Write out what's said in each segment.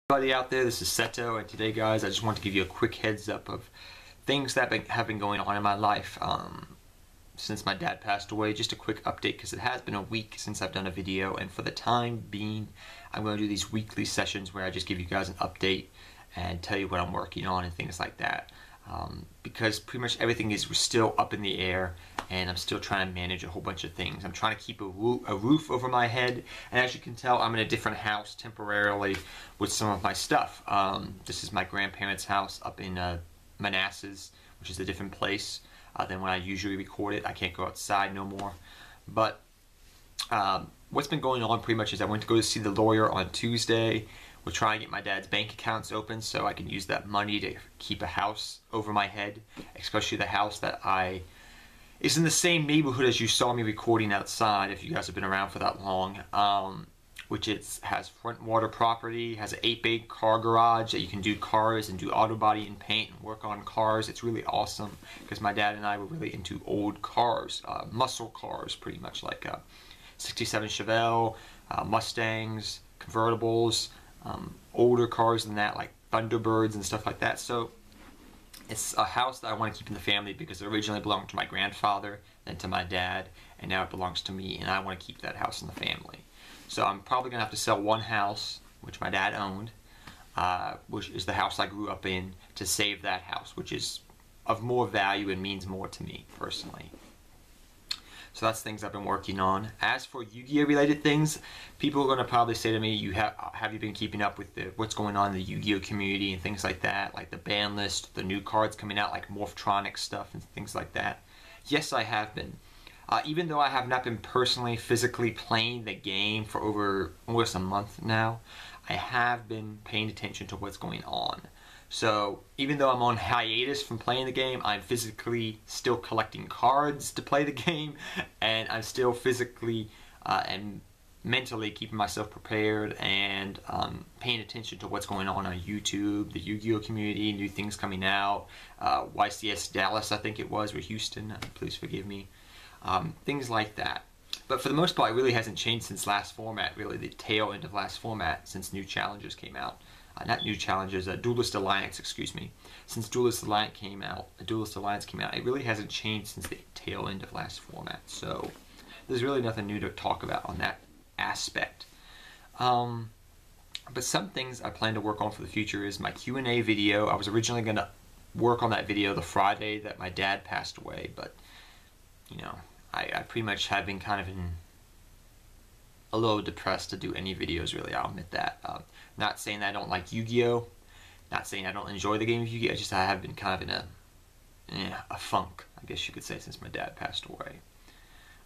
Everybody out there, this is Seto, and today guys I just want to give you a quick heads up of things that have been going on in my life since my dad passed away. Just a quick update because it has been a week since I've done a video, and for the time being I'm going to do these weekly sessions where I just give you guys an update and tell you what I'm working on and things like that, because pretty much everything is still up in the air and I'm still trying to manage a whole bunch of things. I'm trying to keep a roof over my head, and as you can tell I'm in a different house temporarily with some of my stuff. This is my grandparents' house up in Manassas, which is a different place than when I usually record it. I can't go outside no more. But what's been going on pretty much is I went to go to see the lawyer on Tuesday. We're trying to get my dad's bank accounts open so I can use that money to keep a house over my head, especially the house that is in the same neighborhood as you saw me recording outside, if you guys have been around for that long, which has front water property, has an 8-bay car garage that you can do cars and do auto body and paint and work on cars. It's really awesome because my dad and I were really into old cars, muscle cars, pretty much like 67 Chevelle, Mustangs, convertibles, older cars than that, like Thunderbirds and stuff like that. So it's a house that I want to keep in the family because it originally belonged to my grandfather, then to my dad, and now it belongs to me, and I want to keep that house in the family. So I'm probably going to have to sell one house, which my dad owned, which is the house I grew up in, to save that house, which is of more value and means more to me personally. So that's things I've been working on. As for Yu-Gi-Oh related things, people are going to probably say to me, have you been keeping up with what's going on in the Yu-Gi-Oh community and things like that, like the ban list, the new cards coming out, like Morphtronic stuff and things like that? Yes, I have been. Even though I have not been personally, physically playing the game for over almost a month now, I have been paying attention to what's going on. So even though I'm on hiatus from playing the game, I'm physically still collecting cards to play the game, and I'm still physically and mentally keeping myself prepared and paying attention to what's going on YouTube, the Yu-Gi-Oh community, new things coming out, YCS Dallas I think it was, or Houston, please forgive me, things like that. But for the most part it really hasn't changed since last format, really the tail end of last format, since new challenges came out. Not new challenges, Duelist Alliance, excuse me. Since Duelist Alliance came out, it really hasn't changed since the tail end of last format. So there's really nothing new to talk about on that aspect. But some things I plan to work on for the future is my Q&A video. I was originally going to work on that video the Friday that my dad passed away, but you know, I pretty much have been kind of a little depressed to do any videos, really. I'll admit that. Not saying that I don't like Yu-Gi-Oh, not saying I don't enjoy the game of Yu-Gi-Oh, just I have been kind of in a funk, I guess you could say, since my dad passed away.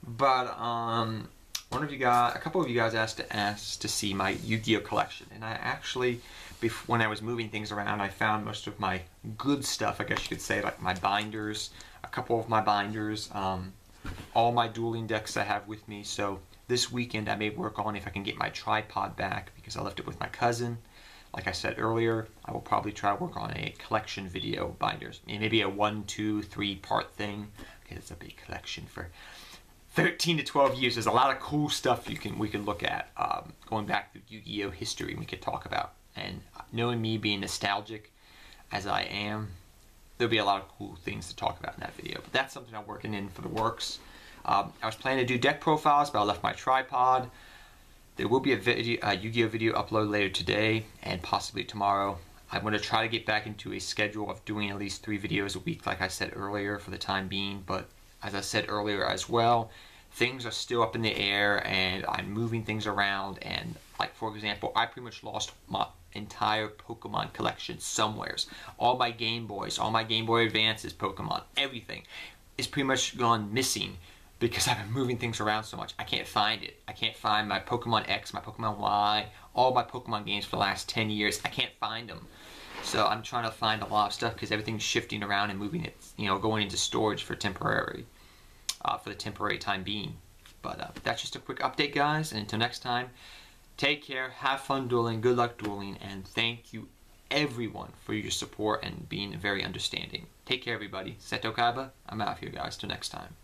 But a couple of you guys asked to see my Yu-Gi-Oh collection, and I actually, when I was moving things around, I found most of my good stuff, I guess you could say, like my binders, a couple of my binders, all my dueling decks I have with me. So this weekend I may work on if I can get my tripod back, because I left it with my cousin. Like I said earlier, I will probably try to work on a collection video of binders. Maybe a 1, 2, 3 part thing. Okay, that's a big collection for 13 to 12 years. There's a lot of cool stuff we can look at, going back through Yu-Gi-Oh history we could talk about. And knowing me being nostalgic as I am, there'll be a lot of cool things to talk about in that video. But that's something I'm working in for the works. I was planning to do deck profiles, but I left my tripod. There will be a Yu-Gi-Oh video upload later today and possibly tomorrow. I'm going to try to get back into a schedule of doing at least 3 videos a week, like I said earlier, for the time being. But as I said earlier as well, things are still up in the air and I'm moving things around. And like, for example, I pretty much lost my entire Pokemon collection somewheres. All my Game Boys, all my Game Boy Advances Pokemon, everything is pretty much gone missing because I've been moving things around so much. I can't find it. I can't find my Pokemon X, my Pokemon Y, all my Pokemon games for the last 10 years. I can't find them. So I'm trying to find a lot of stuff because everything's shifting around and moving it, going into storage for the temporary time being. But that's just a quick update, guys. And until next time, take care, have fun dueling, good luck dueling, and thank you everyone for your support and being very understanding. Take care, everybody. Seto Kaba, I'm out here, guys. Till next time.